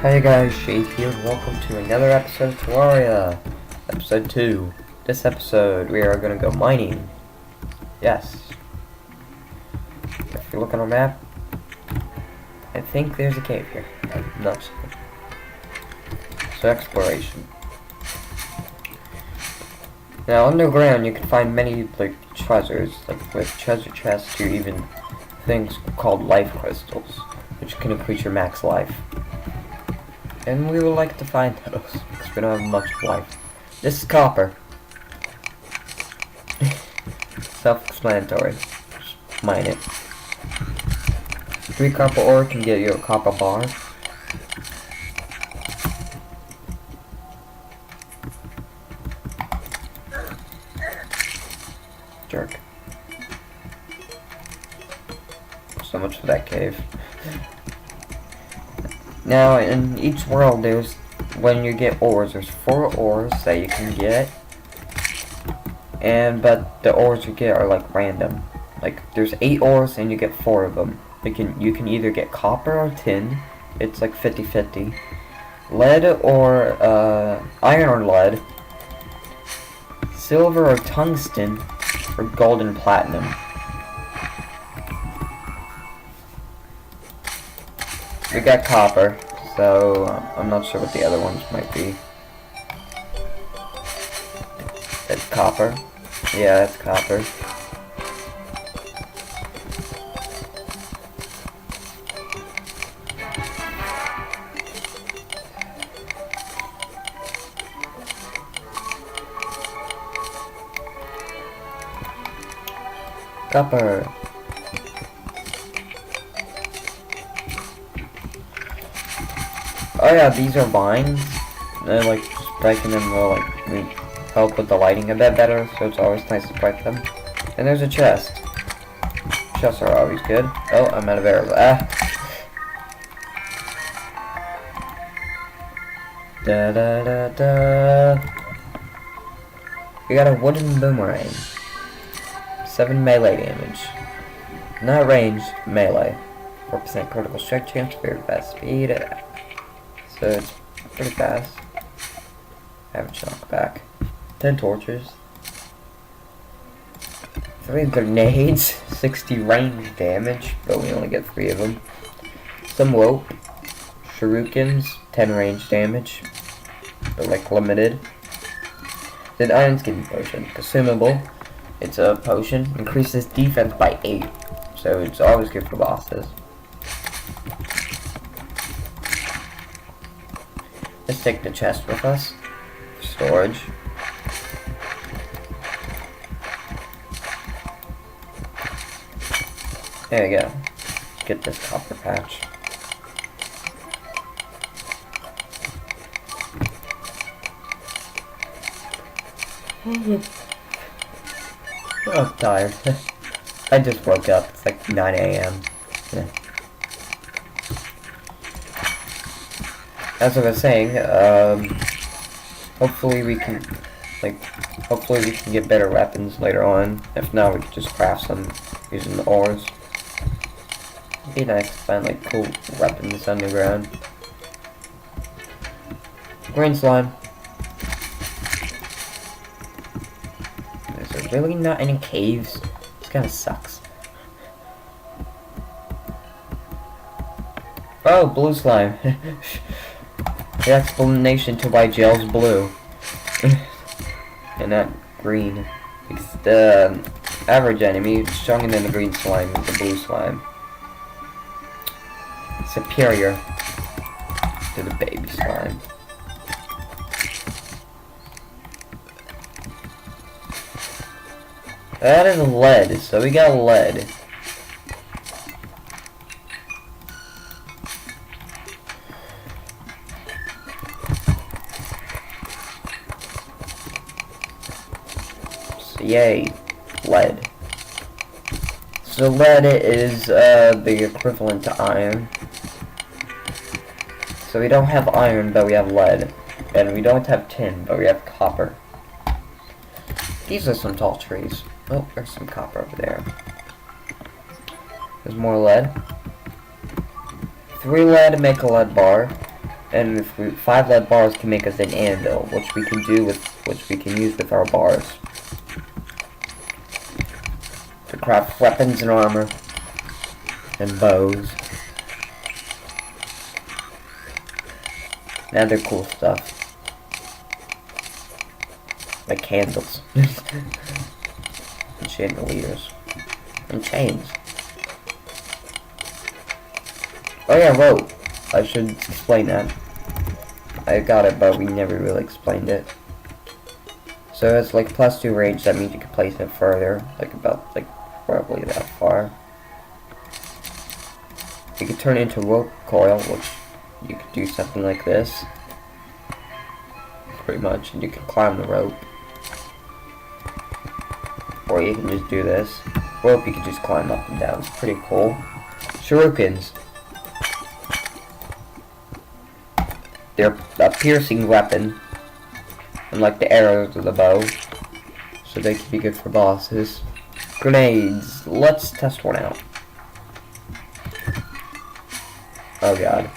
Hey guys, Shade here, and welcome to another episode of Terraria, episode 2. This episode, we are going to go mining. Yes. If you look on our map, I think there's a cave here. I'm not sure. So, exploration. Now, underground, you can find many, treasures, with treasure chests, or even things called life crystals, which can increase your max life. And we would like to find those, because we don't have much life. This is copper. Self-explanatory. Just mine it. 3 copper ore can get you a copper bar. Jerk. So much for that cave. Now, in each world, when you get ores, there's 4 ores that you can get, but the ores you get are random. There's 8 ores and you get 4 of them. You can either get copper or tin. It's 50-50. Lead or iron or lead. Silver or tungsten, or gold and platinum. We got copper, so I'm not sure what the other ones might be. It's copper. Yeah, it's copper. Copper. Oh yeah, these are vines. They're just breaking them will help with the lighting a bit better, so it's always nice to break them. And there's a chest. Chests are always good. Oh, I'm out of arrows. Da da da da. We got a wooden boomerang. 7 melee damage. Not ranged, melee. 4% critical strike chance, very fast speed. So it's pretty fast. Average knockback. 10 torches. 3 grenades. 60 range damage, but we only get 3 of them. Some rope. Shurikens. 10 range damage, but limited. Then iron skin potion. Consumable. It's a potion. Increases defense by 8. So it's always good for bosses. Let's take the chest with us for storage. There we go. Get this copper patch. Oh, I'm tired. I just woke up. It's 9 a.m. Yeah. As I was saying, hopefully we can get better weapons later on. If not, we can just craft some using the ores. It'd be nice to find cool weapons underground. Green slime. There's really not any caves. This kinda sucks. Oh, blue slime. The explanation to why gel's blue and not green. Because the average enemy is stronger than the green slime is the blue slime. Superior to the baby slime. That is lead, so we got lead. Yay, lead. So lead is the equivalent to iron. So we don't have iron, but we have lead. And we don't have tin, but we have copper. These are some tall trees. Oh, there's some copper over there. There's more lead. 3 lead to make a lead bar. And if 5 lead bars can make us an anvil, which we can use with our bars to craft weapons and armor and bows and other cool stuff like candles and chandeliers and chains. Oh yeah, rope. I should explain that. I got it, but we never really explained it. So it's like +2 range, that means you can place it further, like probably that far. You can turn it into a rope coil, which you could do something like this. Pretty much, and you can climb the rope. Or you can just do this. Rope, you can just climb up and down. It's pretty cool. Shurikens. They're a piercing weapon, unlike the arrows of the bow, so they can be good for bosses. Grenades. Let's test one out. Oh god.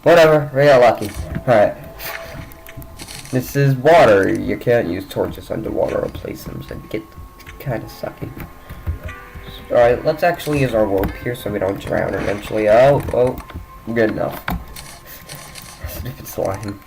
Whatever, we got lucky. Alright. This is water. You can't use torches underwater or place them, so it gets kinda sucky. Alright, let's actually use our rope here so we don't drown eventually. Oh, good enough. Stupid slime.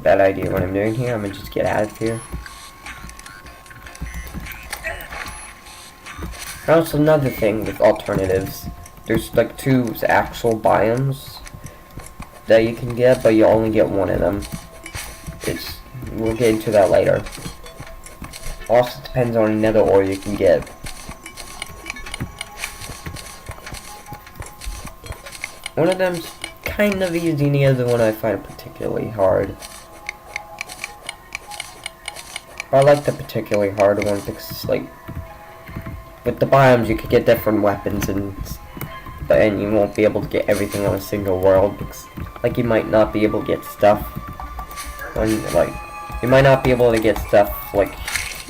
Bad idea what I'm doing here. I'm gonna just get out of here. Also, another thing with alternatives, there's like 2 actual biomes that you can get, but you only get one of them. We'll get into that later. Also depends on another ore you can get. One of them's kind of easy, and the other one I find particularly hard. I like the particularly hard one because, like, with the biomes you could get different weapons and you won't be able to get everything on a single world because, like, you might not be able to get stuff you might not be able to get stuff like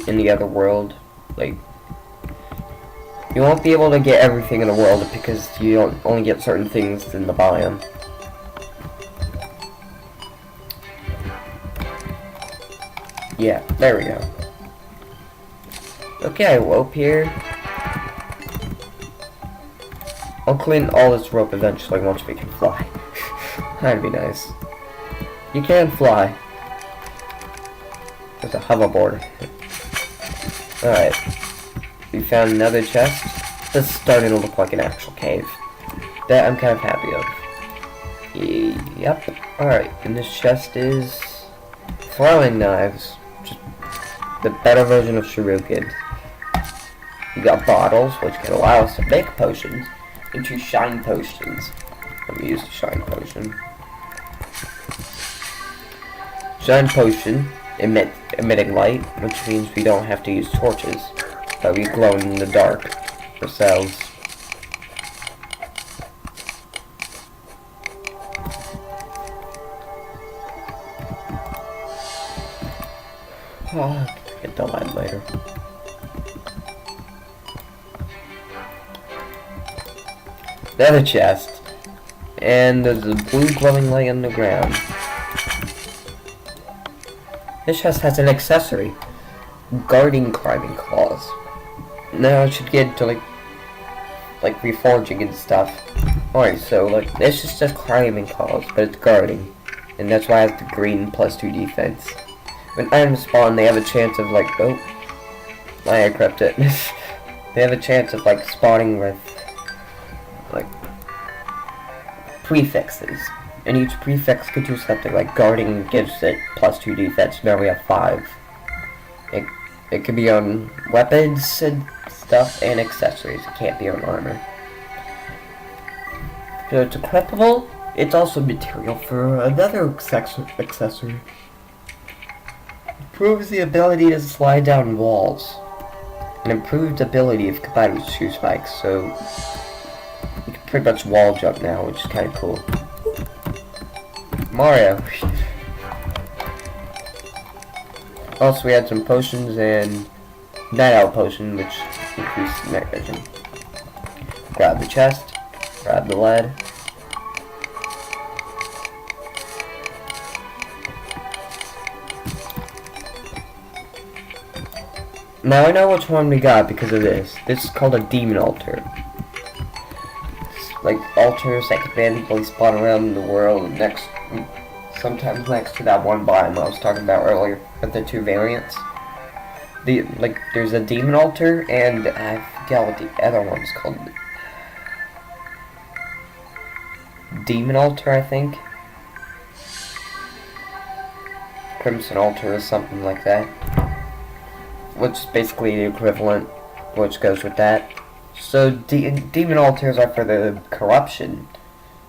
in the other world. Like, you won't be able to get everything in the world because you don't only get certain things in the biome. Yeah, there we go. Okay, rope here. I'll clean all this rope eventually once we can fly. That'd be nice. You can fly. There's a hoverboard. Alright. We found another chest. This is starting to look like an actual cave. That I'm kind of happy of. Yep. Alright, and this chest is throwing knives. Just the better version of shuriken. You got bottles, which can allow us to make potions into shine potions. Let me use the shine potion. Shine potion emitting light, which means we don't have to use torches, but we glow in the dark ourselves. Oh, I'll get the light later. The other chest, and there's a blue glowing light on the ground. This chest has an accessory, guarding climbing claws. Now I should get into like reforging and stuff. Alright, so like this is just climbing claws, but it's guarding, and that's why it has the green +2 defense. When items spawn, they have a chance of like, oh, I crept it. They have a chance of like spawning with like prefixes, and each prefix could do something. Like guarding gives it +2 defense. Now we have 5. It could be on weapons and stuff and accessories. It can't be on armor. So it's equipable. It's also material for another accessory. Improves the ability to slide down walls. An improved ability if combined with shoe spikes, so you can pretty much wall jump now, which is kind of cool. Mario. Also, we had some potions and Night Owl potion, which increased night vision. Grab the chest. Grab the lead. Now I know which one we got because of this. This is called a demon altar. It's like altars that can randomly spawn around in the world sometimes next to that one biome I was talking about earlier with the two variants. There's a demon altar and I forget what the other one's called. Demon altar, I think. Crimson altar or something like that. Which is basically the equivalent, which goes with that. So demon altars are for the corruption,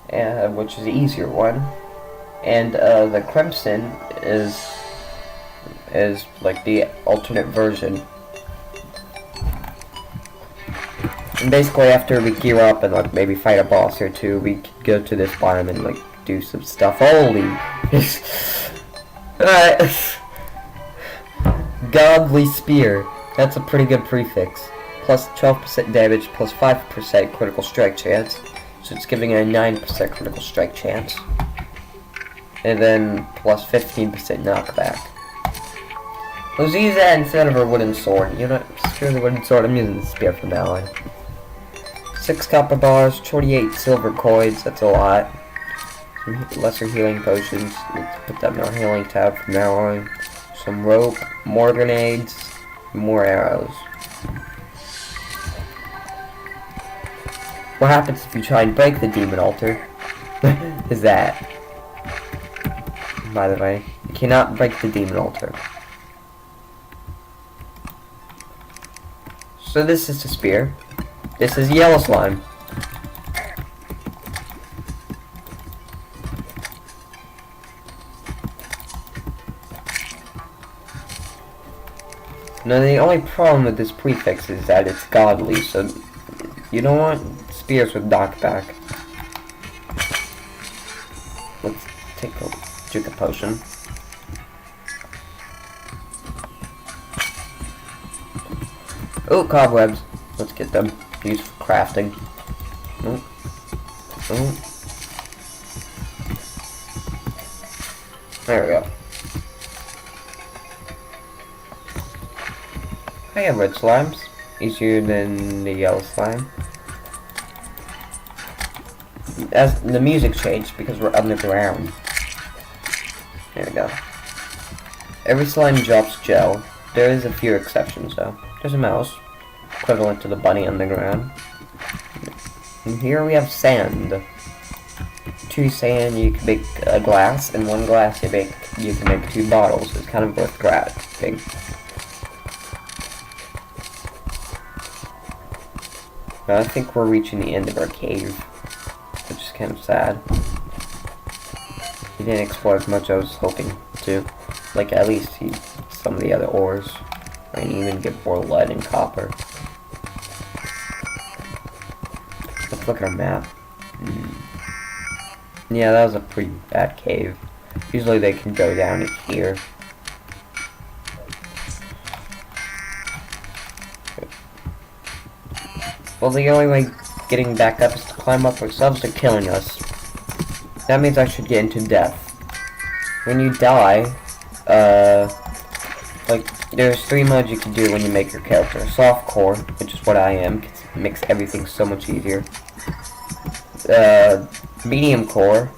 which is the easier one, and the crimson is like the alternate version. And basically, after we gear up and like maybe fight a boss or two, we go to this biome and like do some stuff. Holy, alright. Godly Spear. That's a pretty good prefix. Plus 12% damage, plus 5% critical strike chance. So it's giving it a 9% critical strike chance. And then plus 15% knockback. Let's use that instead of a wooden sword. You know, screw the wooden sword, I'm using the spear from now on. 6 copper bars, 28 silver coins, that's a lot. Some lesser healing potions. Let's put that in our healing tab from now on. Some rope, more grenades, more arrows. What happens if you try and break the demon altar? Is that, by the way, you cannot break the demon altar. So this is the spear. This is yellow slime. Now the only problem with this prefix is that it's godly, so you don't want spears with knockback. Let's drink a potion. Oh, cobwebs. Let's get them. Used for crafting. Oh. Oh. There we go. I have red slimes. Easier than the yellow slime. As the music changed because we're underground. There we go. Every slime drops gel. There is a few exceptions though. There's a mouse, equivalent to the bunny on the ground. And here we have sand. 2 sand you can make a glass, and 1 glass you can make 2 bottles. It's kind of worth grabbing. Now I think we're reaching the end of our cave, which is kind of sad. We didn't explore as much as I was hoping to. Like at least see some of the other ores. I can even get more lead and copper. Let's look at our map. Yeah, that was a pretty bad cave. Usually they can go down in here. Well, the only way getting back up is to climb up ourselves. They're killing us. That means I should get into death. When you die, like, there's 3 modes you can do when you make your character. Softcore, which is what I am, makes everything so much easier. Medium core.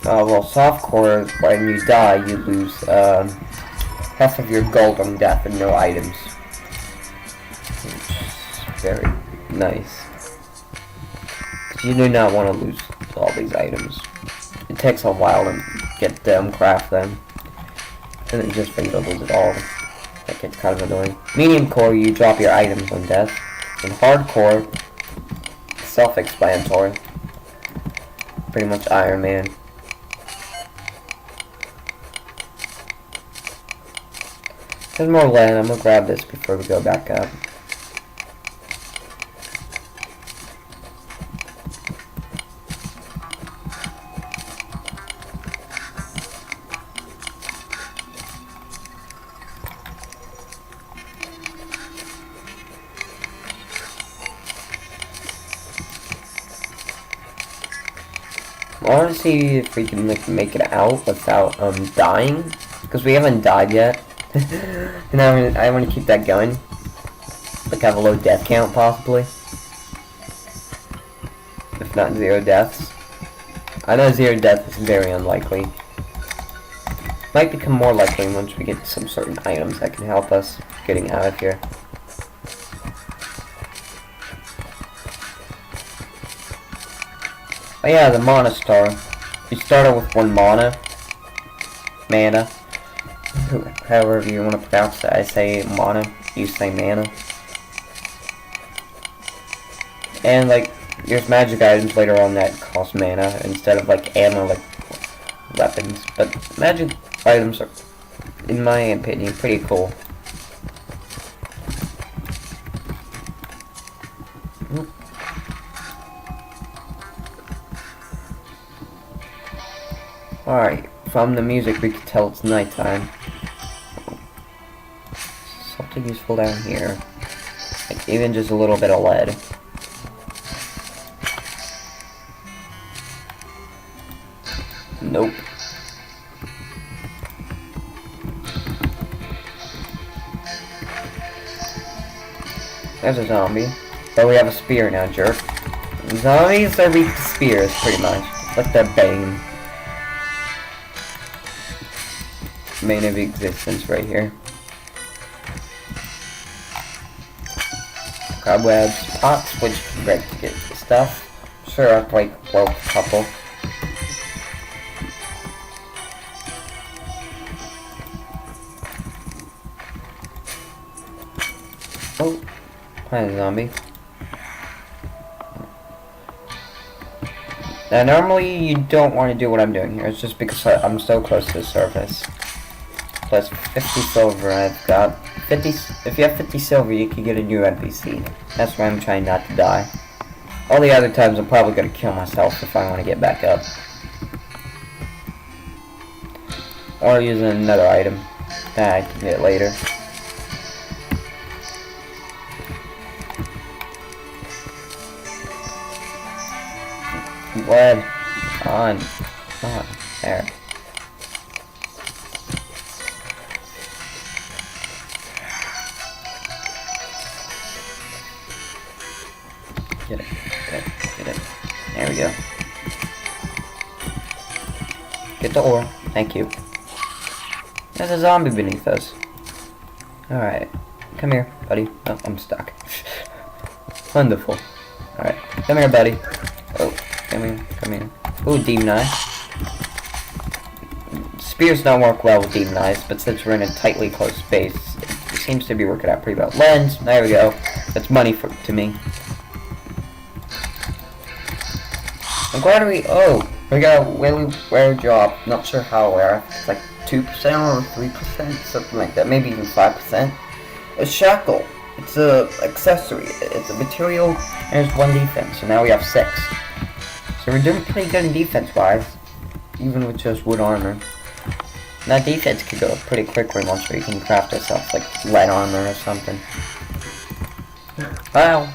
Well, softcore, when you die, you lose, half of your gold on death and no items. Very nice. You do not want to lose all these items. It takes a while to get them, craft them, and then just for you to lose it all. That gets kind of annoying. Medium core, you drop your items on death. And hardcore, self-explanatory. Pretty much Iron Man. There's more land. I'm gonna grab this before we go back up. I want to see if we can like make it out without dying, because we haven't died yet. And I want to keep that going. Like have a low death count possibly, if not 0 deaths. I know 0 deaths is very unlikely. Might become more likely once we get some certain items that can help us getting out of here. Oh yeah, the mana star. You start out with 1 mana. However you want to pronounce it. I say mana, you say mana. And like, there's magic items later on that cost mana instead of like ammo, like weapons. But magic items are, in my opinion, pretty cool. Alright, from the music we can tell it's nighttime. Something useful down here. Like even just a little bit of lead. Nope. There's a zombie. But we have a spear now, jerk. Zombies are weak to spears, pretty much. Like their bane. Bane of existence right here. Cobwebs, pots, which is great to get stuff. Sure, I've like broke a couple. Oh, hi zombie. Now normally you don't want to do what I'm doing here, it's just because I'm so close to the surface. Plus 50 silver, I've got 50, if you have 50 silver you can get a new NPC. That's why I'm trying not to die. All the other times I'm probably going to kill myself if I want to get back up. Or use another item that I can get later. Lead on there. Get it, get it. There we go. Get the ore. Thank you. There's a zombie beneath us. Alright. Come here, buddy. Oh, I'm stuck. Wonderful. Alright. Come here, buddy. Oh, come here, come here. Ooh, demon eye. Spears don't work well with demon eyes, but since we're in a tightly closed space, it seems to be working out pretty well. Lens, there we go. That's money to me. I'm glad we got a really rare job. Not sure how rare. It's like 2% or 3%, something like that. Maybe even 5%. A shackle. It's a accessory. It's a material, and it's 1 defense. So now we have 6. So we're doing pretty good in defense-wise, even with just wood armor. And that defense could go pretty quickly once we can craft ourselves like lead armor or something. Well,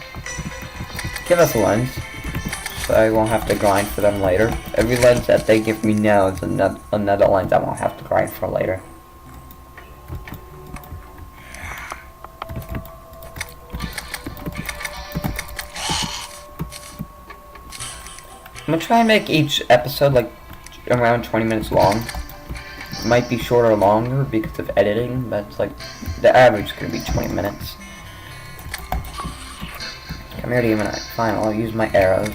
give us a lens. So I won't have to grind for them later. Every lens that they give me now is another lens I won't have to grind for later. I'm gonna try and make each episode like around 20 minutes long. It might be shorter or longer because of editing, but it's like the average is gonna be 20 minutes. Come here, Demon Eye. Fine, I'll use my arrows.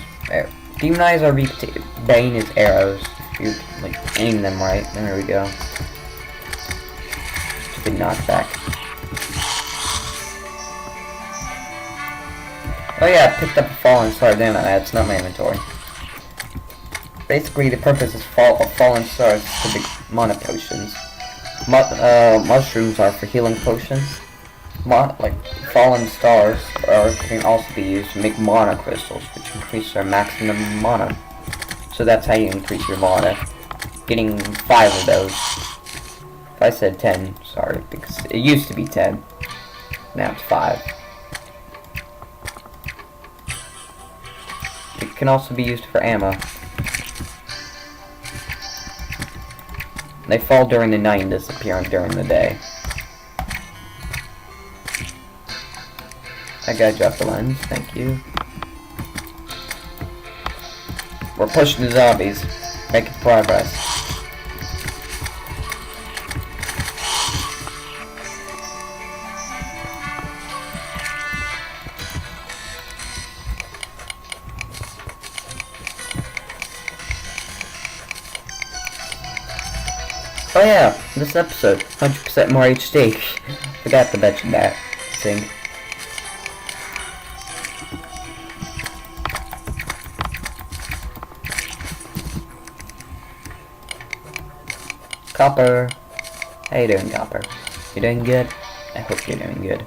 Demon Eyes are weak to Bane is arrows. If you like aim them right, there we go. Stupid knockback. Oh yeah, I picked up a fallen star, didn't I? It's not my inventory. Basically, the purpose of fallen stars is to make mana potions. Mushrooms are for healing potions. Like fallen stars can also be used to make mana crystals, which increase their maximum mana. So that's how you increase your mana. Getting 5 of those. If I said 10, sorry, because it used to be 10. Now it's 5. It can also be used for ammo. They fall during the night and disappear during the day. I gotta drop the lens, thank you. We're pushing the zombies. Making progress. Oh yeah, this episode, 100% more HD. Forgot to mention that thing. Copper. How you doing, Copper? You doing good? I hope you're doing good.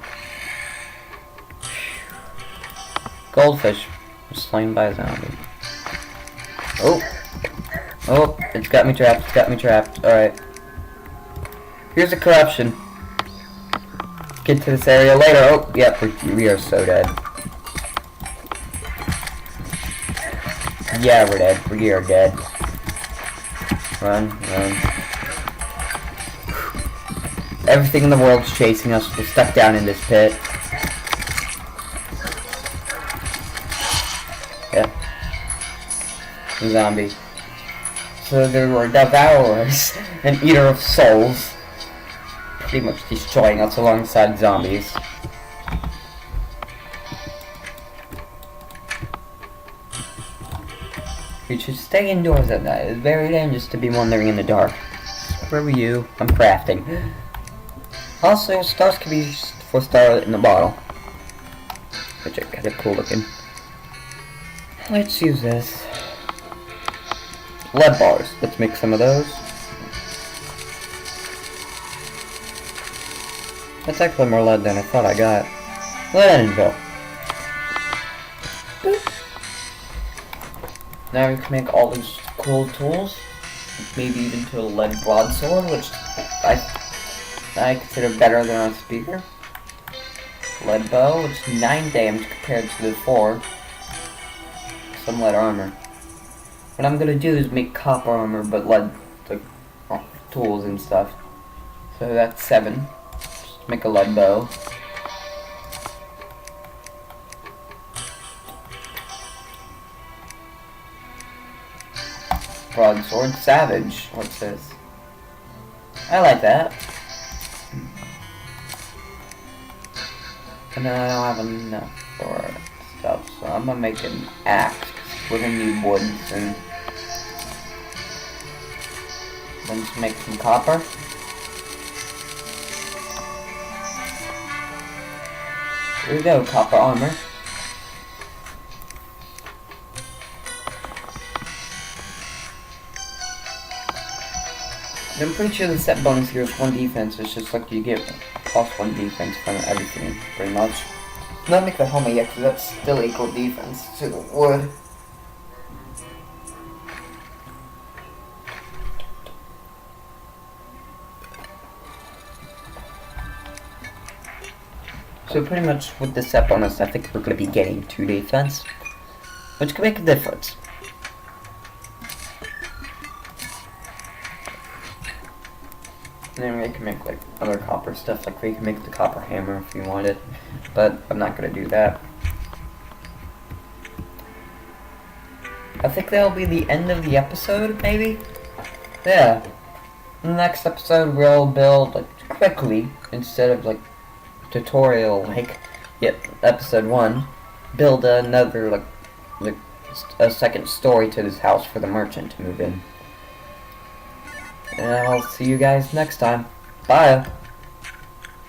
Goldfish was slain by a zombie. Oh! Oh, it's got me trapped, it's got me trapped. Alright. Here's a corruption. Get to this area later. Oh, yep, we are so dead. Yeah, we're dead. We are dead. Run, run. Everything in the world's chasing us. We're stuck down in this pit. Yep. Zombie. So there were devourers and eater of souls. Pretty much destroying us alongside zombies. You should stay indoors at night. It's very dangerous to be wandering in the dark. Where were you? I'm crafting. Also, stars can be used for star in the bottle. Which are kind of cool looking. Let's use this. Lead bars. Let's make some of those. That's actually more lead than I thought I got. Lead info. Boop. Now we can make all these cool tools. Maybe even to a lead broadsword, which I consider better than a speaker. Lead bow, which is 9 damage compared to the 4. Some lead armor. What I'm gonna do is make copper armor, but lead tools and stuff. So that's 7. Just make a lead bow. Broadsword, savage. What's this? I like that. And I don't have enough for stuff, so I'm gonna make an axe. We're gonna need wood soon. Let's make some copper. Here we go, copper armor. I'm pretty sure the set bonus here is 1 defense. It's just like you get plus 1 defense from everything, pretty much. Not make the helmet yet, because that's still equal defense to the wood. So pretty much with the set bonus, I think we're going to be getting 2 defense, which can make a difference. And then we can make like other copper stuff, like we can make the copper hammer if you wanted, but I'm not going to do that. I think that'll be the end of the episode, maybe? Yeah. In the next episode we'll build like quickly, instead of like tutorial like episode 1, build another like a second story to this house for the merchant to move in. And I'll see you guys next time. Bye!